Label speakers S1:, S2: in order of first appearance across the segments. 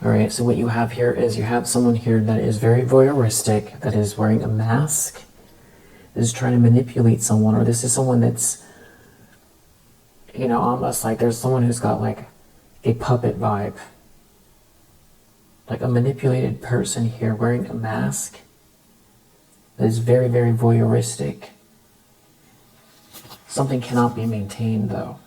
S1: All right, so what you have here is you have someone here that is very voyeuristic, that is wearing a mask, that is trying to manipulate someone, or this is someone that's, almost like there's someone who's got like a puppet vibe. Like a manipulated person here wearing a mask that is very, very voyeuristic. Something cannot be maintained though.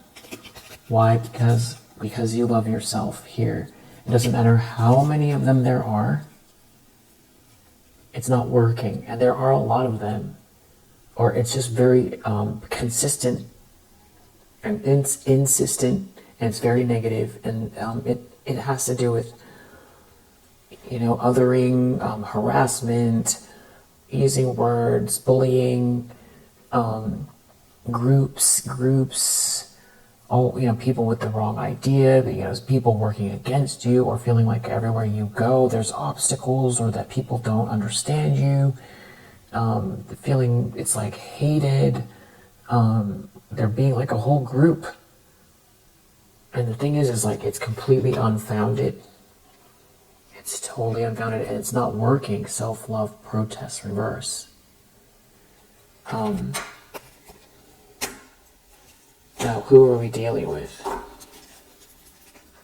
S1: Why? Because you love yourself here. It doesn't matter how many of them there are. It's not working, and there are a lot of them. Or it's just very consistent and insistent, and it's very negative, and it has to do with othering, harassment, using words, bullying, groups, all people with the wrong idea, people working against you, or feeling like everywhere you go there's obstacles, or that people don't understand you, the feeling it's like hated, there being like a whole group. And the thing is like it's completely unfounded. It's totally unfounded, and it's not working. Self-love, protest, reverse. Now, who are we dealing with?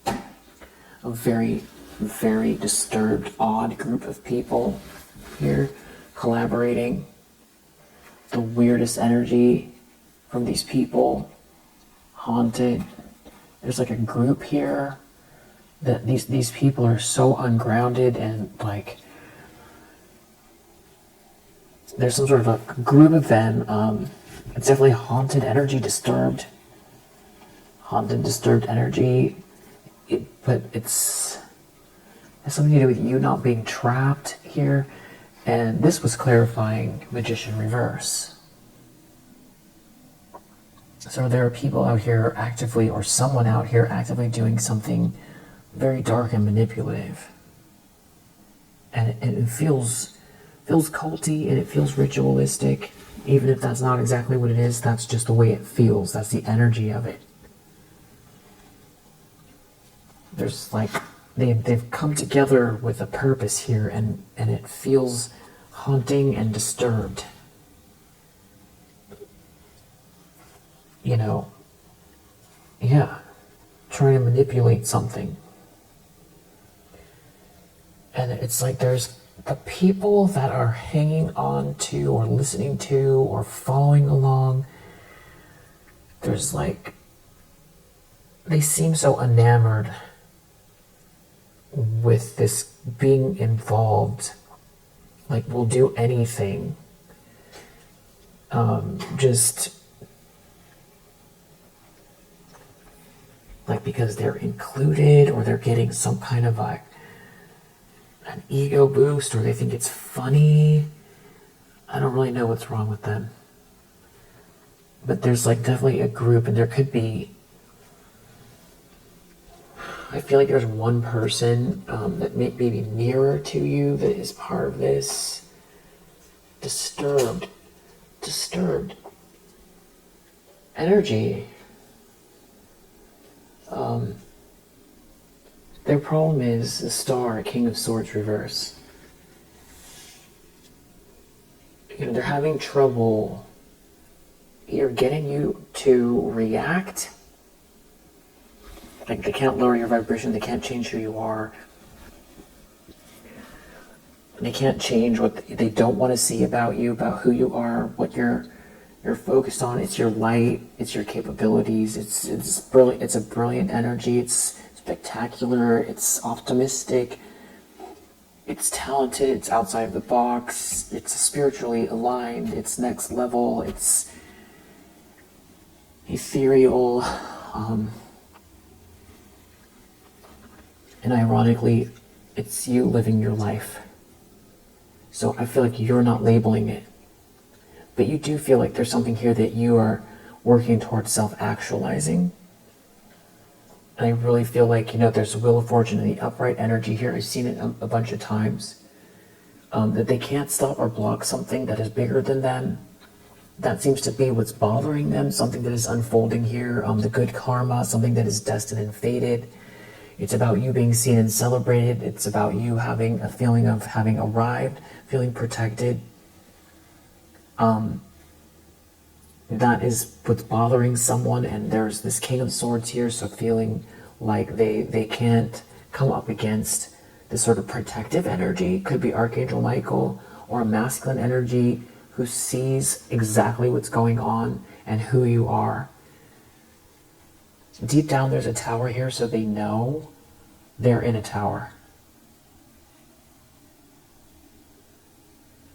S1: A very, very disturbed, odd group of people here collaborating. The weirdest energy from these people. Haunted. There's like a group here that these people are so ungrounded, and like there's some sort of a group of them. It's definitely haunted energy, disturbed energy, but it has something to do with you not being trapped here. And this was clarifying Magician reverse. So there are people out here actively, or someone out here actively doing something very dark and manipulative, and it feels culty, and it feels ritualistic, even if that's not exactly what it is. That's just the way it feels. That's the energy of it. There's like they've come together with a purpose here, and it feels haunting and disturbed. Trying to manipulate something. And it's like there's the people that are hanging on to, or listening to, or following along. There's like, they seem so enamored with this being involved. Like, we'll do anything. Just like because they're included, or they're getting some kind of like an ego boost, or they think it's funny. I don't really know what's wrong with them. But there's like definitely a group, and there could be, I feel like there's one person that may be nearer to you that is part of this disturbed energy. Their problem is the star, King of Swords reverse. They're having trouble either getting you to react. Like, they can't lower your vibration, they can't change who you are. They can't change what they don't want to see about you, about who you are, what you're focused on. It's your light, it's your capabilities, it's brilliant, it's a brilliant energy, it's spectacular, it's optimistic, it's talented, it's outside the box, it's spiritually aligned, it's next level, it's ethereal, and ironically, it's you living your life. So I feel like you're not labeling it, but you do feel like there's something here that you are working towards self-actualizing. And I really feel like, there's a Wheel of Fortune and the upright energy here. I've seen it a bunch of times. That they can't stop or block something that is bigger than them. That seems to be what's bothering them, something that is unfolding here. The good karma, something that is destined and fated. It's about you being seen and celebrated. It's about you having a feeling of having arrived, feeling protected. That is what's bothering someone, and there's this King of Swords here, so feeling like they can't come up against this sort of protective energy. Could be Archangel Michael, or a masculine energy who sees exactly what's going on and who you are. Deep down there's a tower here, so they know they're in a tower.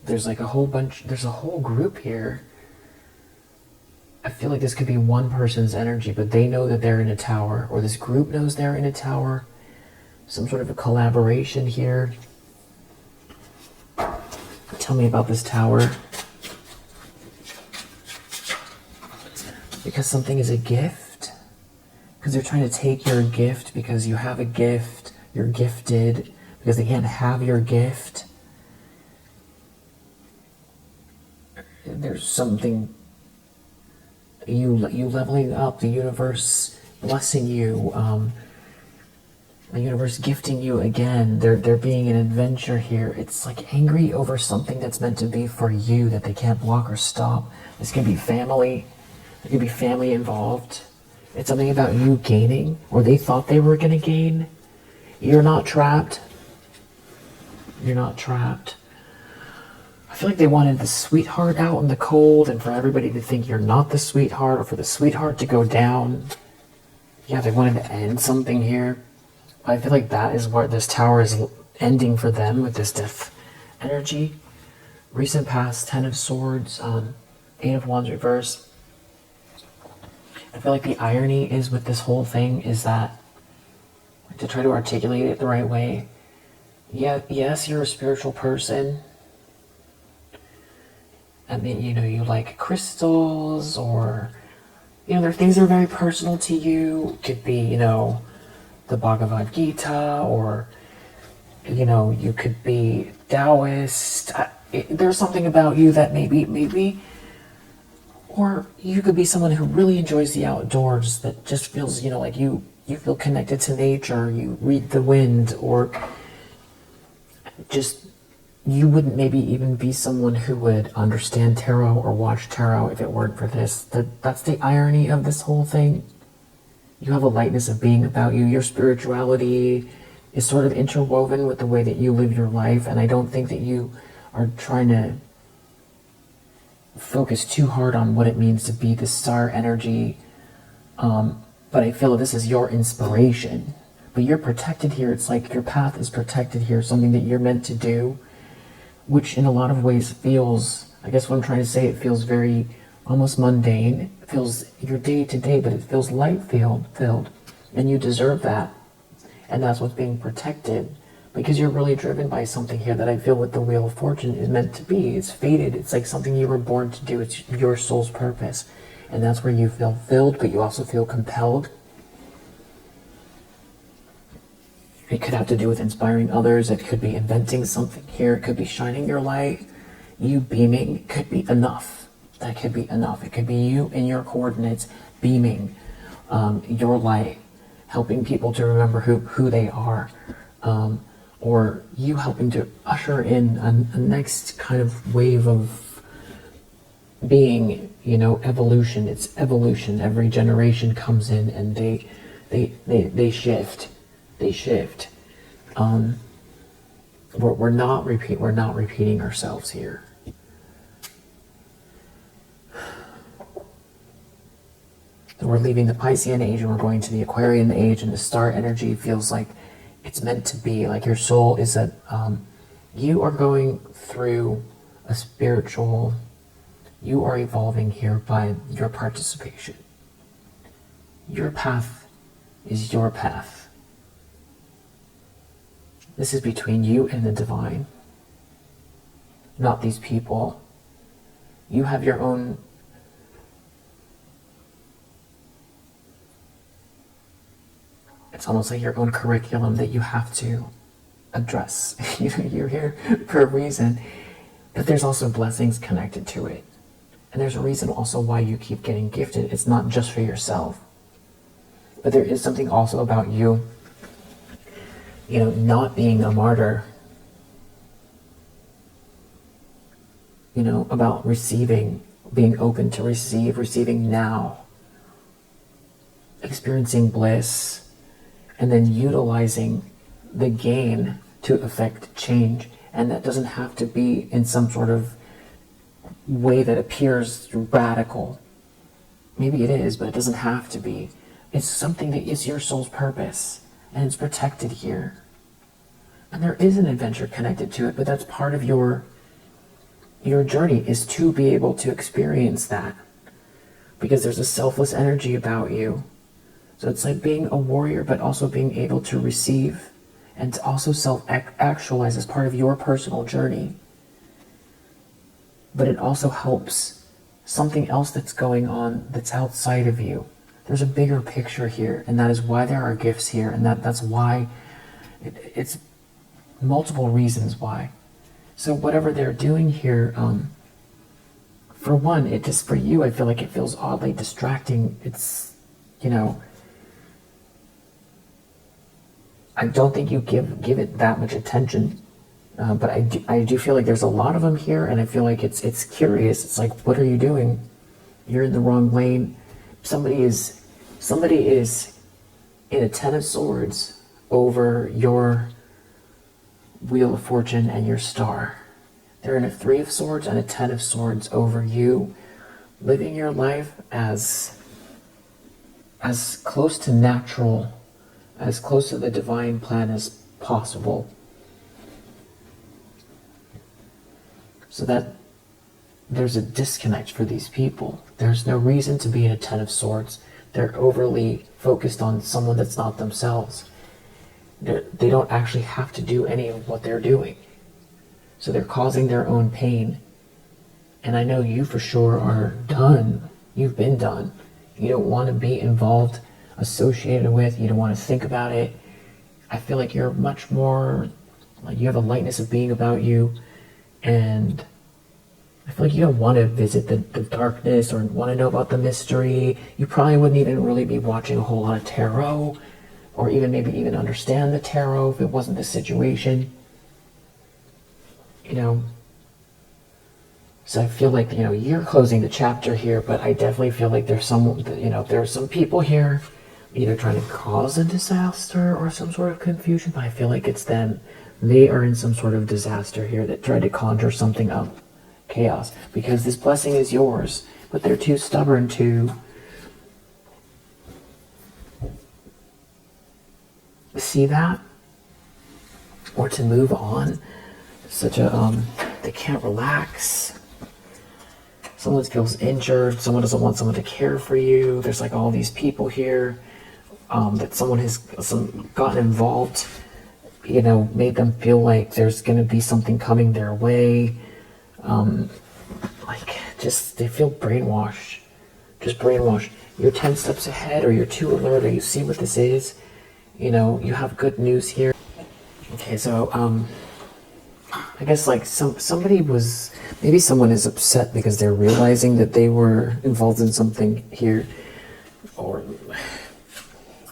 S1: There's like a whole bunch, there's a whole group here. I feel like this could be one person's energy, but they know that they're in a tower, or this group knows they're in a tower. Some sort of a collaboration here. Tell me about this tower. Because something is a gift. Because they're trying to take your gift because you have a gift. You're gifted. Because they can't have your gift. There's something, you leveling up, the universe blessing you, the universe gifting you again. There being an adventure here. It's like angry over something that's meant to be for you that they can't block or stop. This could be family. There could be family involved. It's something about you gaining, or they thought they were going to gain. You're not trapped. You're not trapped. I feel like they wanted the sweetheart out in the cold, and for everybody to think you're not the sweetheart, or for the sweetheart to go down. Yeah, they wanted to end something here. I feel like that is where this tower is ending for them, with this death energy. Recent past, 10 of Swords, 8 of Wands reverse. I feel like the irony is with this whole thing is that, to try to articulate it the right way, yeah, yes, you're a spiritual person. I mean, you know, you like crystals, or, you know, there are things that are very personal to you. It could be, you know, the Bhagavad Gita, or, you know, you could be Taoist. There's something about you that maybe, or you could be someone who really enjoys the outdoors, that just feels, you know, like you feel connected to nature, you read the wind, or just, you wouldn't maybe even be someone who would understand tarot or watch tarot if it weren't for this. That's the irony of this whole thing. You have a lightness of being about you. Your spirituality is sort of interwoven with the way that you live your life, and I don't think that you are trying to focus too hard on what it means to be the star energy, but I feel this is your inspiration. But you're protected here. It's like your path is protected here, something that you're meant to do, which in a lot of ways feels, I guess what I'm trying to say, it feels very almost mundane. It feels your day to day, but it feels light filled, and you deserve that. And that's what's being protected, because you're really driven by something here that I feel with the Wheel of Fortune is meant to be. It's fated. It's like something you were born to do. It's your soul's purpose. And that's where you feel filled, but you also feel compelled. It could have to do with inspiring others. It could be inventing something here. It could be shining your light. You beaming could be enough. That could be enough. It could be you in your coordinates beaming your light, helping people to remember who they are. Or you helping to usher in a next kind of wave of being, you know, evolution. It's evolution. Every generation comes in and they shift. They shift. We're not repeating ourselves here. So we're leaving the Piscean age and we're going to the Aquarian age, and the star energy feels like it's meant to be. Like your soul is that you are going through a spiritual, you are evolving here by your participation. Your path is your path. This is between you and the divine, not these people. You have your own it's almost like your own curriculum that you have to address. You're here for a reason, but there's also blessings connected to it. And there's a reason also why you keep getting gifted. It's not just for yourself, but there is something also about you not being a martyr, about receiving, being open to receiving now, experiencing bliss, and then utilizing the gain to affect change. And that doesn't have to be in some sort of way that appears radical. Maybe it is, but it doesn't have to be. It's something that is your soul's purpose, and it's protected here. And there is an adventure connected to it, but that's part of your journey, is to be able to experience that. Because there's a selfless energy about you. So it's like being a warrior, but also being able to receive and to also self-actualize as part of your personal journey. But it also helps something else that's going on that's outside of you. There's a bigger picture here, and that is why there are gifts here, and that's why it's multiple reasons why. So whatever they're doing here, for one, it just, for you, I feel like it feels oddly distracting. It's, I don't think you give it that much attention, but I do feel like there's a lot of them here, and I feel like it's curious. It's like, what are you doing? You're in the wrong lane. Somebody is in a 10 of Swords over your Wheel of Fortune and your star. They're in a 3 of Swords and a 10 of Swords over you, living your life as close to natural, as close to the divine plan as possible. So that there's a disconnect for these people. There's no reason to be in a 10 of Swords. They're overly focused on someone that's not themselves. They don't actually have to do any of what they're doing. So they're causing their own pain. And I know you for sure are done. You've been done. You don't want to be involved, associated with. You don't want to think about it. I feel like you're much more, like you have a lightness of being about you. And I feel like you don't want to visit the darkness or want to know about the mystery. You probably wouldn't even really be watching a whole lot of tarot, or maybe even understand the tarot if it wasn't the situation. So I feel like, you're closing the chapter here, but I definitely feel like there's some people here either trying to cause a disaster or some sort of confusion, but I feel like it's them. They are in some sort of disaster here that tried to conjure something up. Chaos, because this blessing is yours, but they're too stubborn to see that or to move on. They can't relax. Someone feels injured. Someone doesn't want someone to care for you. There's like all these people here that someone has gotten involved, made them feel like there's going to be something coming their way. They feel brainwashed. Just brainwashed. You're 10 steps ahead, or you're too alert, or you see what this is. You have good news here. Okay, so, I guess maybe someone is upset because they're realizing that they were involved in something here, or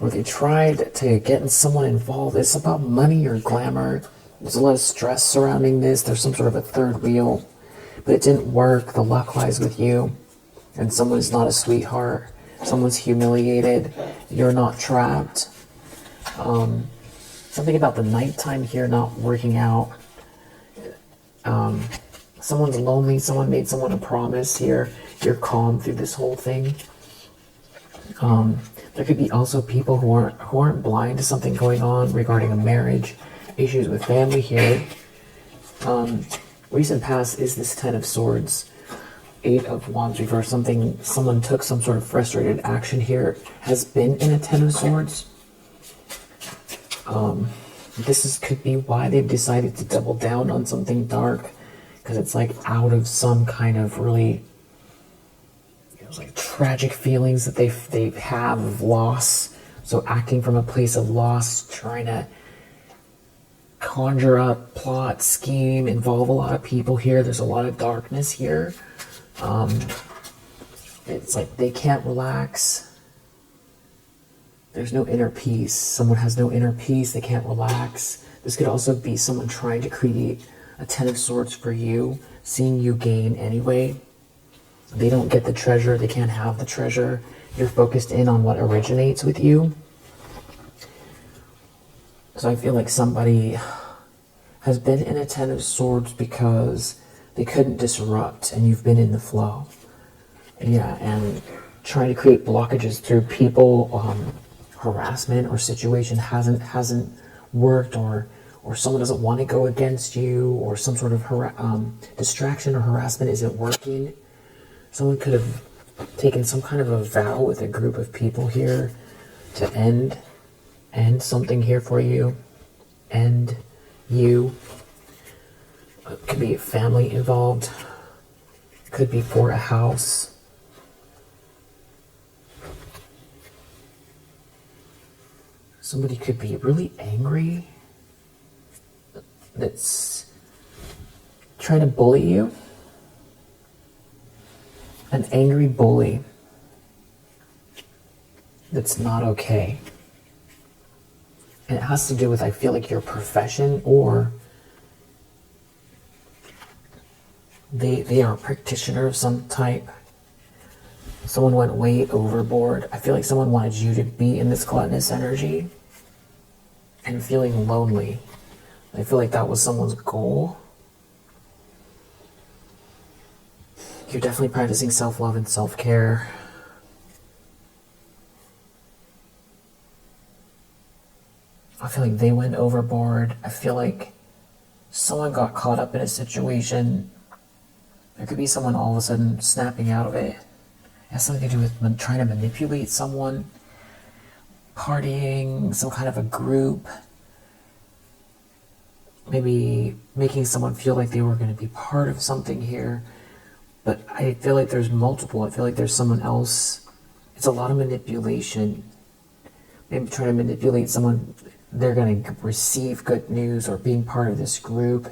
S1: they tried to get someone involved. It's about money or glamour. There's a lot of stress surrounding this. There's some sort of a third wheel. But it didn't work. The luck lies with you. And someone's not a sweetheart. Someone's humiliated. You're not trapped. Something about the nighttime here not working out. Someone's lonely. Someone made someone a promise here. You're calm through this whole thing. There could be also people who aren't blind to something going on regarding a marriage, issues with family here. Recent past is this 10 of Swords, 8 of Wands reverse. Someone took some sort of frustrated action here, has been in a 10 of Swords. Could be why they've decided to double down on something dark, because it's like out of some kind of really, like tragic feelings that they have of loss. So acting from a place of loss, trying to conjure up, plot, scheme, involve a lot of people here. There's a lot of darkness here. It's like they can't relax. There's no inner peace. Someone has no inner peace. They can't relax. This could also be someone trying to create a Ten of Swords for you, seeing you gain anyway. They don't get the treasure. They can't have the treasure. You're focused in on what originates with you. So I feel like somebody has been in a Ten of Swords because they couldn't disrupt and you've been in the flow. Yeah, and trying to create blockages through people, harassment or situation hasn't worked, or someone doesn't want to go against you, or some sort of distraction or harassment isn't working. Someone could have taken some kind of a vow with a group of people here to end something here for you, end you. It could be a family involved, could be for a house. Somebody could be really angry, that's trying to bully you. An angry bully that's not okay. And it has to do with, I feel like, your profession, or they are a practitioner of some type. Someone went way overboard. I feel like someone wanted you to be in this gluttonous energy and feeling lonely. I feel like that was someone's goal. You're definitely practicing self-love and self-care. I feel like they went overboard. I feel like someone got caught up in a situation. There could be someone all of a sudden snapping out of it. It has something to do with trying to manipulate someone, partying, some kind of a group, maybe making someone feel like they were going to be part of something here. But I feel like there's multiple. I feel like there's someone else. It's a lot of manipulation. Maybe trying to manipulate someone, they're going to receive good news, or being part of this group.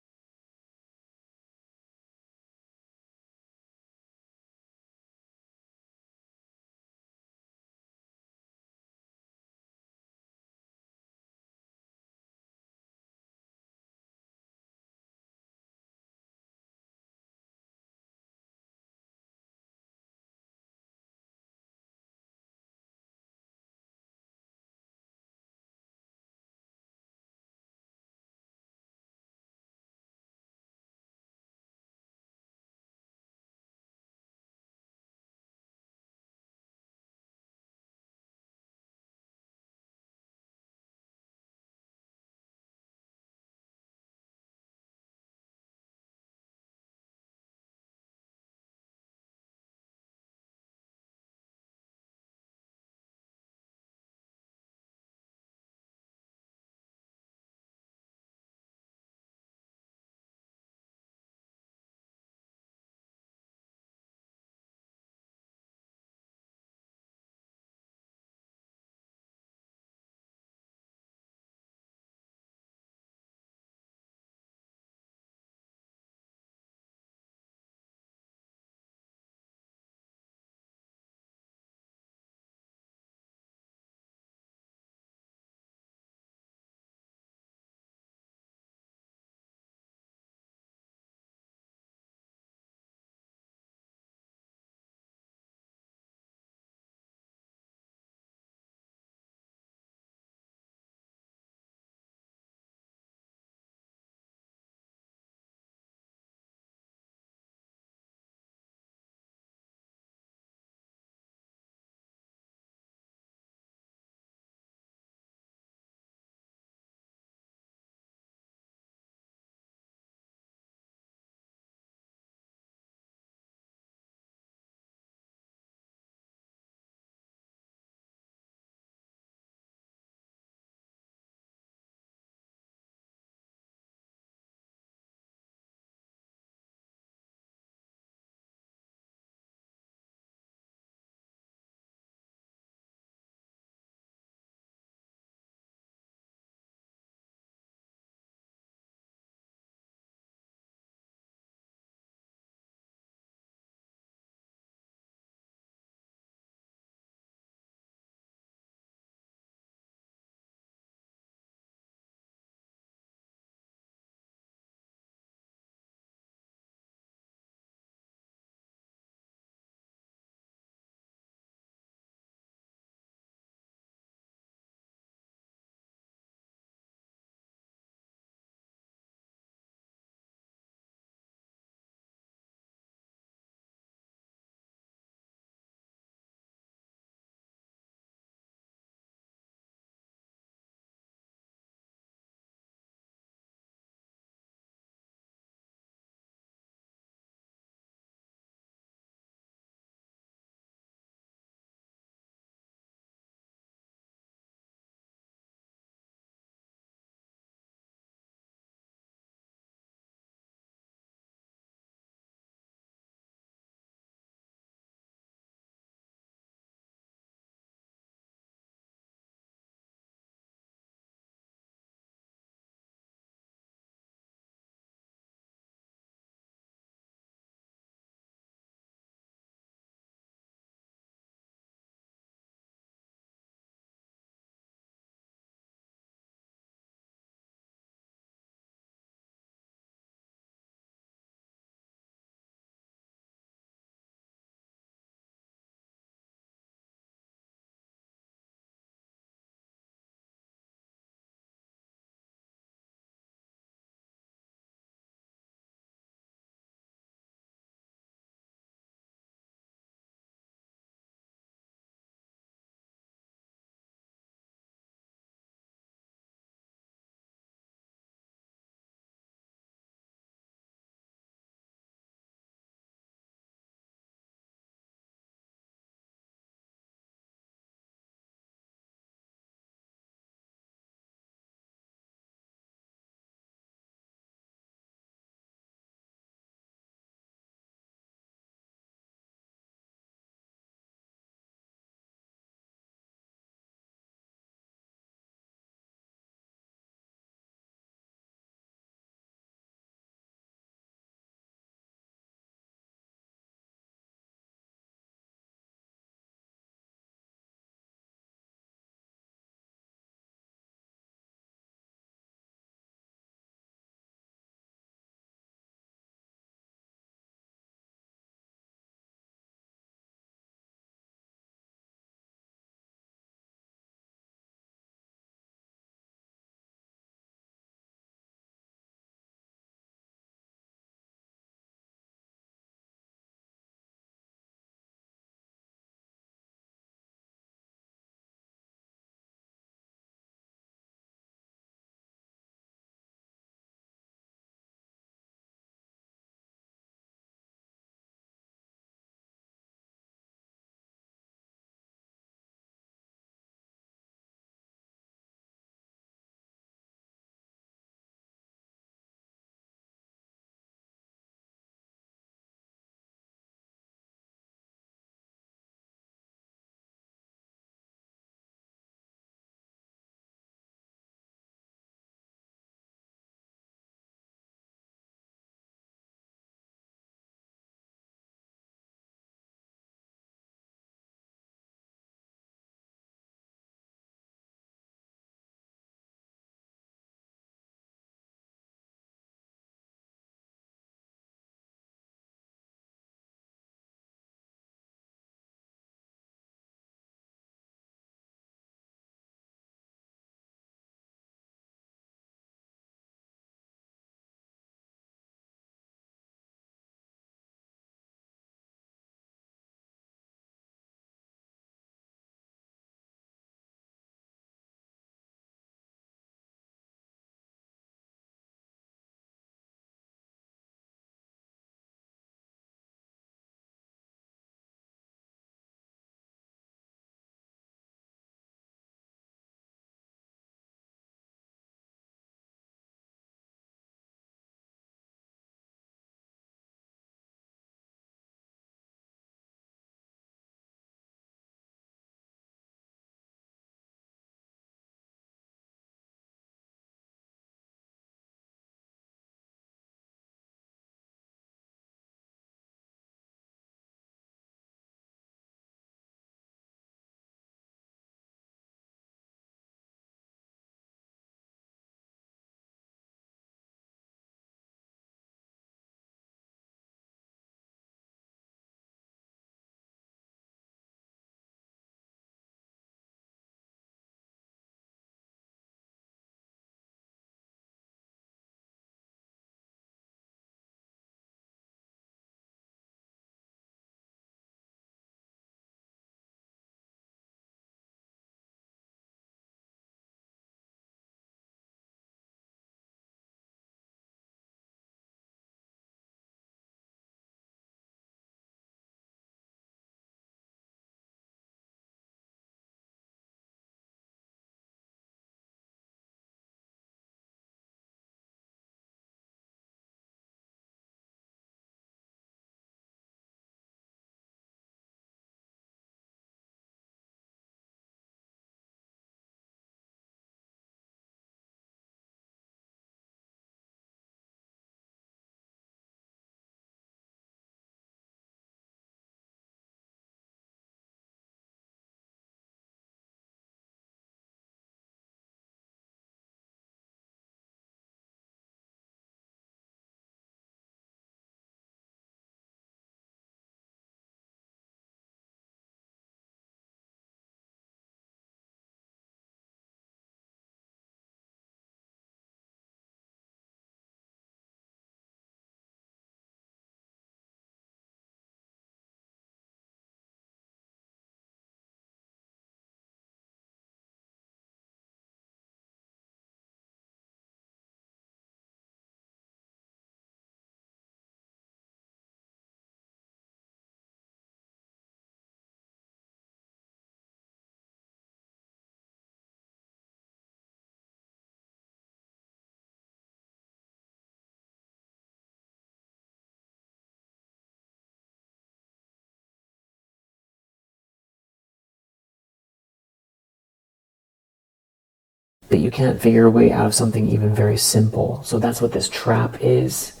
S1: but you can't figure a way out of something even very simple. So that's what this trap is.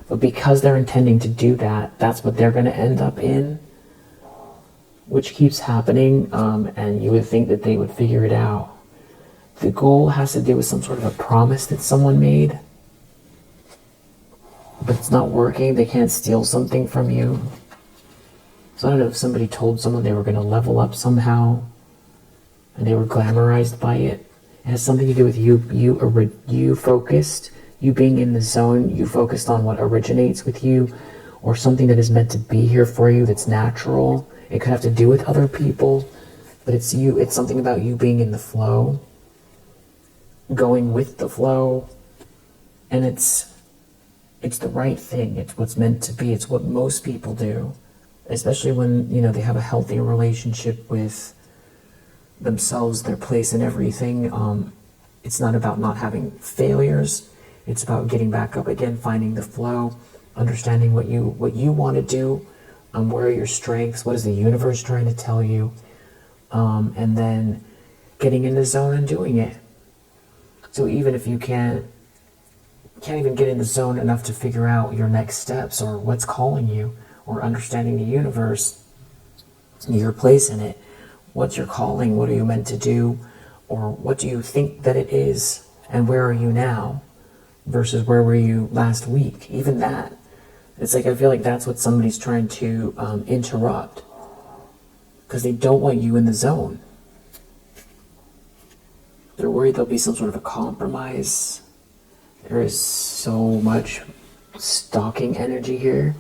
S1: But because they're intending to do that, that's what they're going to end up in, which keeps happening, and you would think that they would figure it out. The goal has to do with some sort of a promise that someone made, but it's not working. They can't steal something from you. So I don't know if somebody told someone they were going to level up somehow, and they were glamorized by it. It has something to do with you focused, you being in the zone, you focused on what originates with you, or something that is meant to be here for you that's natural. It could have to do with other people, but it's you. It's something about you being in the flow, going with the flow, and it's the right thing. It's what's meant to be. It's what most people do, especially when, you know, they have a healthy relationship with themselves, their place in everything. It's not about not having failures. It's about getting back up again, finding the flow, understanding what you want to do, where are your strengths, what is the universe trying to tell you, and then getting in the zone and doing it. So even if you can't even get in the zone enough to figure out your next steps or what's calling you, or understanding the universe, your place in it, what's your calling, what are you meant to do, or what do you think that it is, and where are you now versus where were you last week. Even that, it's like, I feel like that's what somebody's trying to interrupt, because they don't want you in the zone. They're worried there'll be some sort of a compromise. There is so much stalking energy here.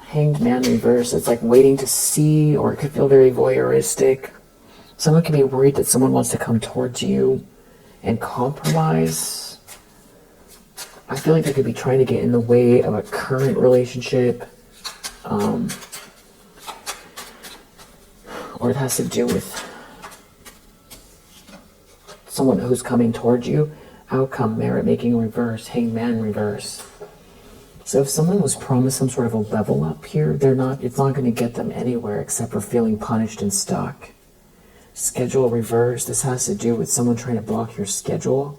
S1: Hanged Man reverse. It's like waiting to see, or it could feel very voyeuristic. Someone can be worried that someone wants to come towards you and compromise. I feel like they could be trying to get in the way of a current relationship. Or it has to do with someone who's coming towards you. Outcome, merit making reverse, Hanged Man reverse. So if someone was promised some sort of a level up here, it's not going to get them anywhere except for feeling punished and stuck. Schedule reverse. This has to do with someone trying to block your schedule.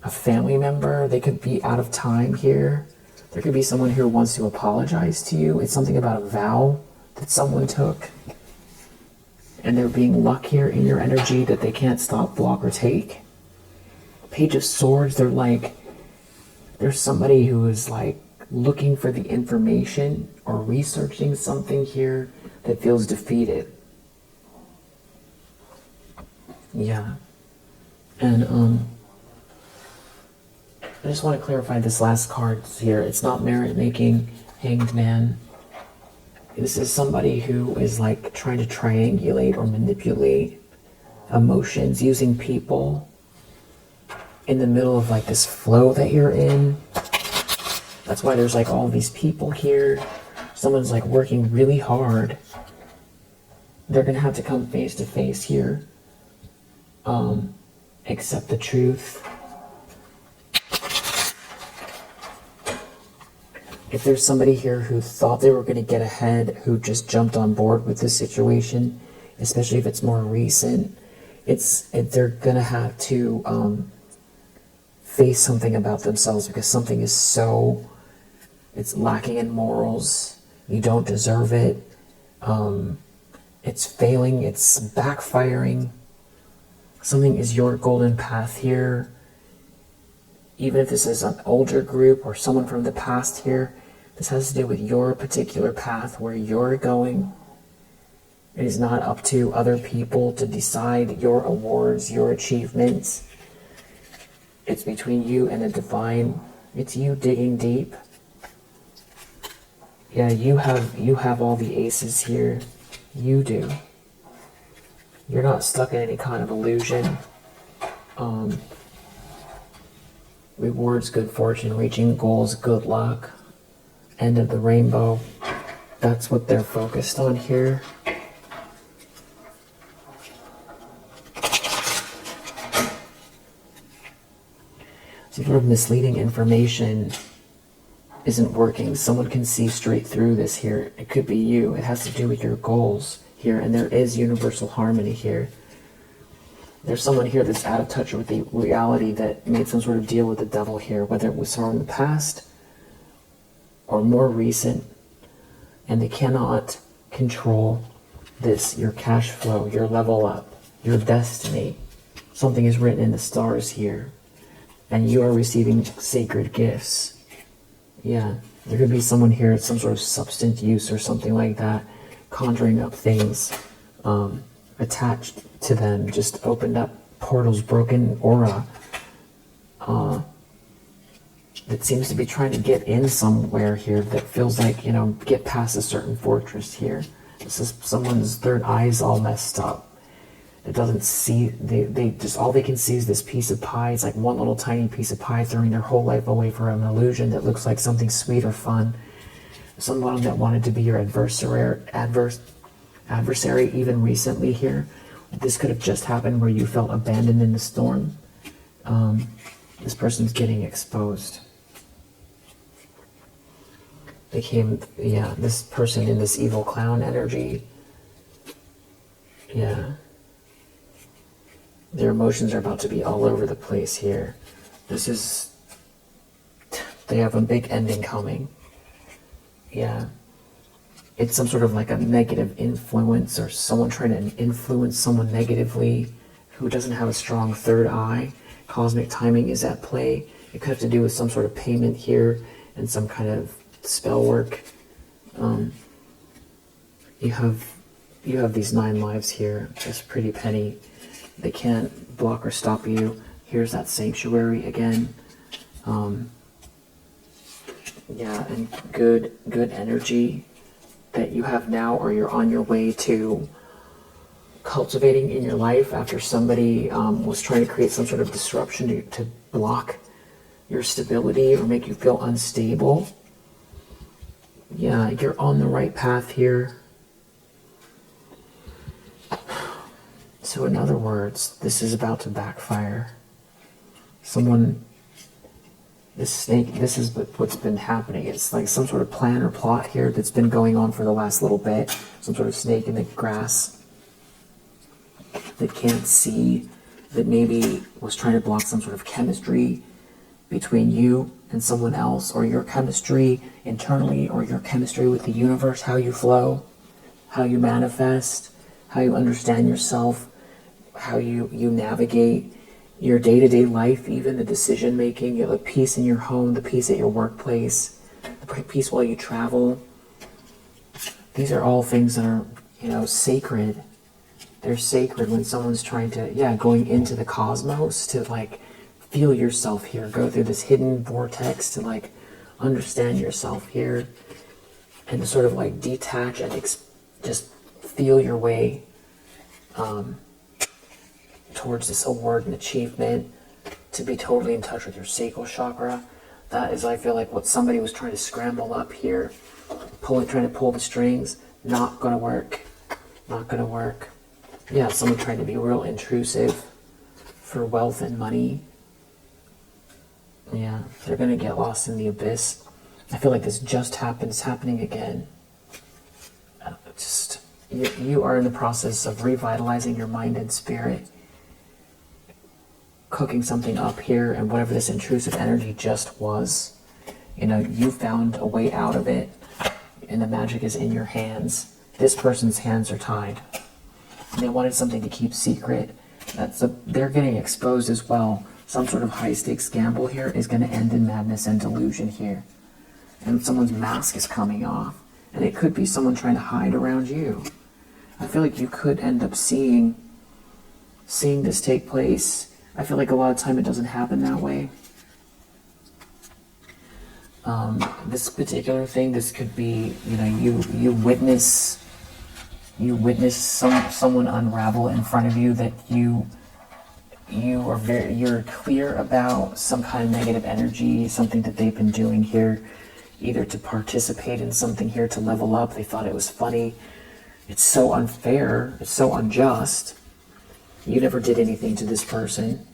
S1: A family member, they could be out of time here. There could be someone who wants to apologize to you. It's something about a vow that someone took, and they're being luck here in your energy that they can't stop, block, or take. Page of Swords, there's somebody who is like looking for the information or researching something here that feels defeated. Yeah. And I just want to clarify this last card here. It's not merit making, Hanged Man. This is somebody who is like trying to triangulate or manipulate emotions using people in the middle of like this flow that you're in. That's why there's like all these people here. Someone's like working really hard. They're gonna have to come face to face here. Accept the truth. If there's somebody here who thought they were going to get ahead, who just jumped on board with this situation, especially if it's more recent, they're going to have to face something about themselves, because something is it's lacking in morals. You don't deserve it. It's failing. It's backfiring. Something is your golden path here. Even if this is an older group or someone from the past here, this has to do with your particular path, where you're going. It is not up to other people to decide your awards, your achievements. It's between you and the divine. It's you digging deep. Yeah, you have all the aces here. You do. You're not stuck in any kind of illusion. Rewards, good fortune, reaching goals, good luck, end of the rainbow. That's what they're focused on here. Some sort of misleading information isn't working. Someone can see straight through this here. It could be you. It has to do with your goals here, and there is universal harmony here. There's someone here that's out of touch with the reality, that made some sort of deal with the devil here, whether it was from the past or more recent, and they cannot control this, your cash flow, your level up, your destiny. Something is written in the stars here, and you are receiving sacred gifts. Yeah, there could be someone here, some sort of substance use or something like that, conjuring up things attached to them, just opened up portals, broken aura that seems to be trying to get in somewhere here, that feels like, you know, get past a certain fortress here. This is someone's third eye's all messed up. It doesn't see, they just, all they can see is this piece of pie. It's like one little tiny piece of pie, throwing their whole life away for an illusion that looks like something sweet or fun. Someone that wanted to be your adversary even recently here. This could have just happened where you felt abandoned in the storm. This person's getting exposed. This person in this evil clown energy. Yeah. Their emotions are about to be all over the place here. They have a big ending coming. Yeah. It's some sort of like a negative influence, or someone trying to influence someone negatively who doesn't have a strong third eye. Cosmic timing is at play. It could have to do with some sort of payment here and some kind of spell work. You have these 9 lives here. It's pretty petty. They can't block or stop you. Here's that sanctuary again. Yeah, and good energy that you have now, or you're on your way to cultivating in your life after somebody was trying to create some sort of disruption to block your stability or make you feel unstable. Yeah, you're on the right path here. So in other words, this is about to backfire. This is what's been happening. It's like some sort of plan or plot here that's been going on for the last little bit. Some sort of snake in the grass that can't see, that maybe was trying to block some sort of chemistry between you and someone else, or your chemistry internally, or your chemistry with the universe, how you flow, how you manifest, how you understand yourself, how you navigate your day-to-day life, even the decision making, the peace in your home, the peace at your workplace, the peace while you travel. These are all things that are, sacred. They're sacred when someone's trying to, going into the cosmos to like feel yourself here, go through this hidden vortex to like understand yourself here, and to sort of like detach and just feel your way towards this award and achievement, to be totally in touch with your sacral chakra. That is, I feel like, what somebody was trying to scramble up here, trying to pull the strings. Not gonna work. Not gonna work. Yeah, someone trying to be real intrusive for wealth and money. Yeah, they're gonna get lost in the abyss. I feel like this just happened. It's happening again. You are in the process of revitalizing your mind and spirit, cooking something up here, and whatever this intrusive energy just was, you found a way out of it, and the magic is in your hands. This person's hands are tied. And they wanted something to keep secret. They're getting exposed as well. Some sort of high-stakes gamble here is going to end in madness and delusion here. And someone's mask is coming off. And it could be someone trying to hide around you. I feel like you could end up seeing this take place. I feel like a lot of time it doesn't happen that way. This particular thing, this could be, you witness someone unravel in front of you, that you're clear about some kind of negative energy, something that they've been doing here, either to participate in something here to level up. They thought it was funny. It's so unfair. It's so unjust. You never did anything to this person.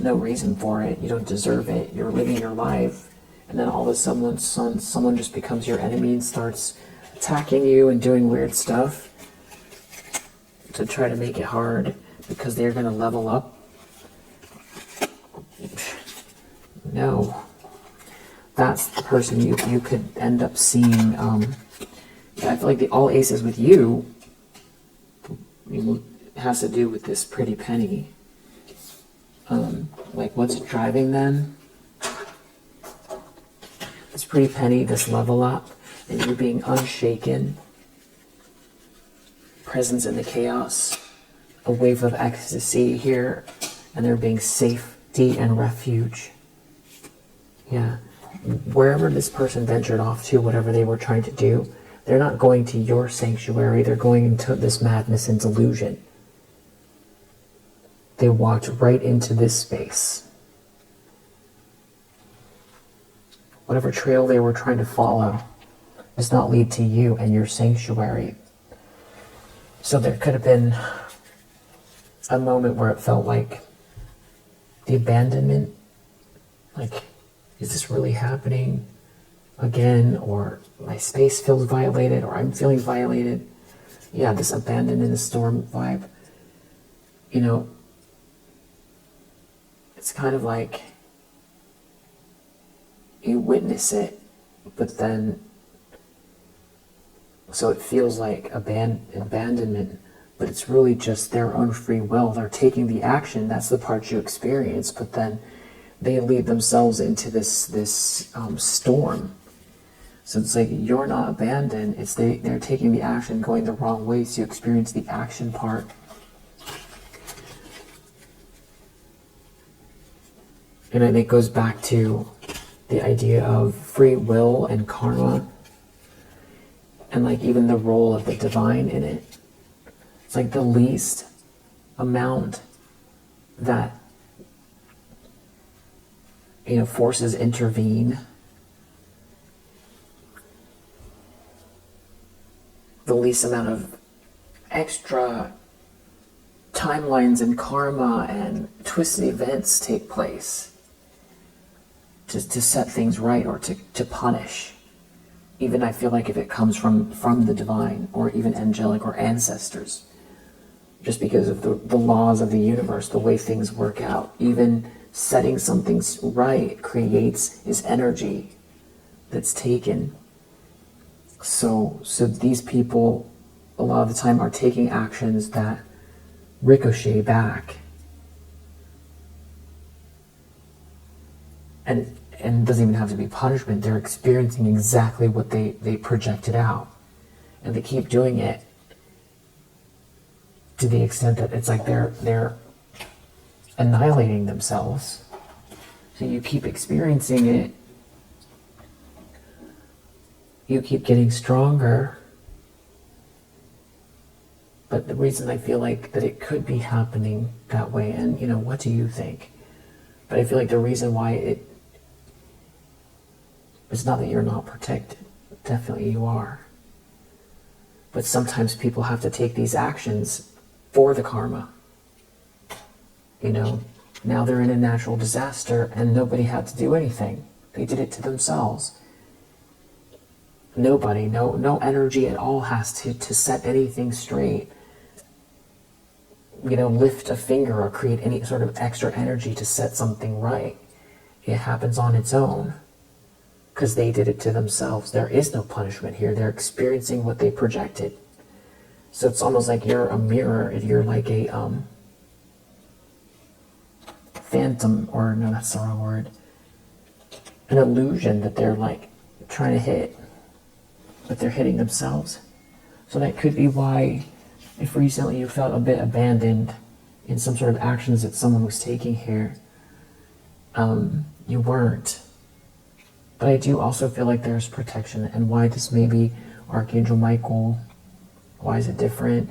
S1: No reason for it. You don't deserve it. You're living your life. And then all of a sudden, someone just becomes your enemy and starts attacking you and doing weird stuff to try to make it hard. because they're going to level up. No. That's the person you could end up seeing. I feel like the all aces with you has to do with this pretty penny. Like what's driving them? This pretty penny, this level up, and you being unshaken. Presence in the chaos. A wave of ecstasy here, and there being safety and refuge. Yeah. Wherever this person ventured off to, whatever they were trying to do, they're not going to your sanctuary, they're going into this madness and delusion. They walked right into this space. Whatever trail they were trying to follow does not lead to you and your sanctuary. So there could have been a moment where it felt like the abandonment, like, is this really happening again? Or my space feels violated, or I'm feeling violated. Yeah, this abandoned in the storm vibe. You know, it's kind of like you witness it, but then, so it feels like abandonment, but it's really just their own free will. They're taking the action, that's the part you experience, but then they lead themselves into this storm. So it's like you're not abandoned, it's they're taking the action, going the wrong way, so you experience the action part. And I think it goes back to the idea of free will and karma, and like even the role of the divine in it. It's like the least amount that, you know, forces intervene. The least amount of extra timelines and karma and twisted events take place just to set things right, or to punish. Even I feel like if it comes from the divine, or even angelic or ancestors, just because of the laws of the universe, the way things work out. Even setting something right creates is energy that's taken. So these people, a lot of the time, are taking actions that ricochet back. And it doesn't even have to be punishment. They're experiencing exactly what they projected out. And they keep doing it to the extent that it's like they're annihilating themselves. So you keep experiencing it. You keep getting stronger. But the reason I feel like that it could be happening that way, and you know, what do you think? But I feel like the reason why it's not that you're not protected. Definitely you are. But sometimes people have to take these actions for the karma. You know, now they're in a natural disaster and nobody had to do anything. They did it to themselves. Nobody, no energy at all has to set anything straight. You know, lift a finger or create any sort of extra energy to set something right. It happens on its own because they did it to themselves. There is no punishment here. They're experiencing what they projected. So it's almost like you're a mirror. You're like a phantom, or no, that's the wrong word. An illusion that they're like trying to hit, but they're hitting themselves. So that could be why, if recently you felt a bit abandoned in some sort of actions that someone was taking here, you weren't. But I do also feel like there's protection, and why this may be Archangel Michael. Why is it different?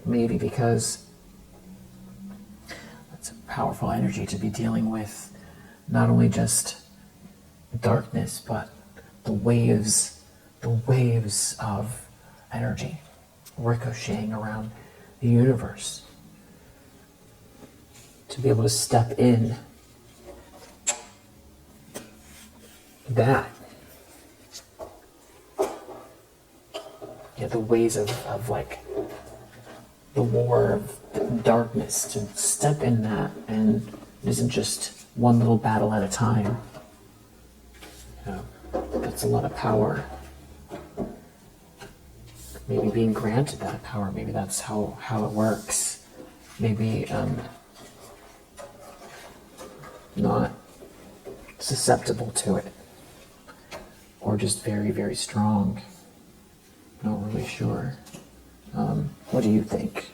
S1: Maybe because it's a powerful energy to be dealing with, not only just darkness, but the waves of energy ricocheting around the universe. To be able to step in that. Yeah, the ways of like the war of darkness, to step in that, and it isn't just one little battle at a time. That's a lot of power. Maybe being granted that power, maybe that's how it works. Maybe not susceptible to it, or just very, very strong. Not really sure. What do you think?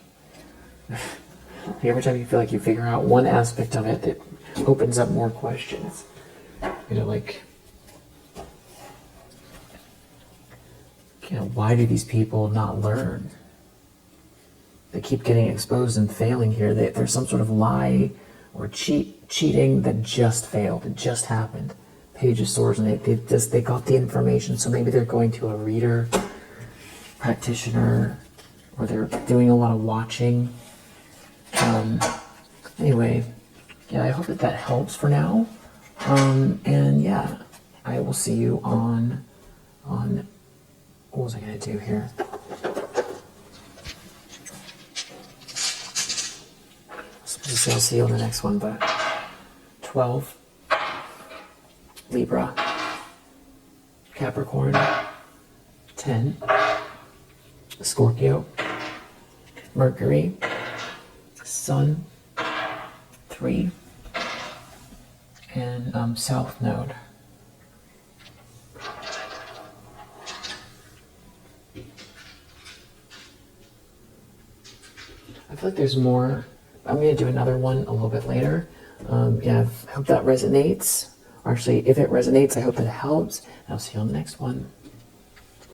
S1: Every time you feel like you figure out one aspect of it, it opens up more questions. Why do these people not learn? They keep getting exposed and failing here. There's some sort of lie or cheating that just failed. It just happened. Page of Swords, and they got the information. So maybe they're going to a reader, practitioner, or they're doing a lot of watching. Anyway, I hope that helps for now. And I will see you on. What was I going to do here? I'll see you on the next one, but 12, Libra, Capricorn, 10, Scorpio, Mercury, Sun, 3, and South Node. I feel like there's more. I'm going to do another one a little bit later. I hope that resonates. Or actually, if it resonates, I hope that it helps. And I'll see you on the next one.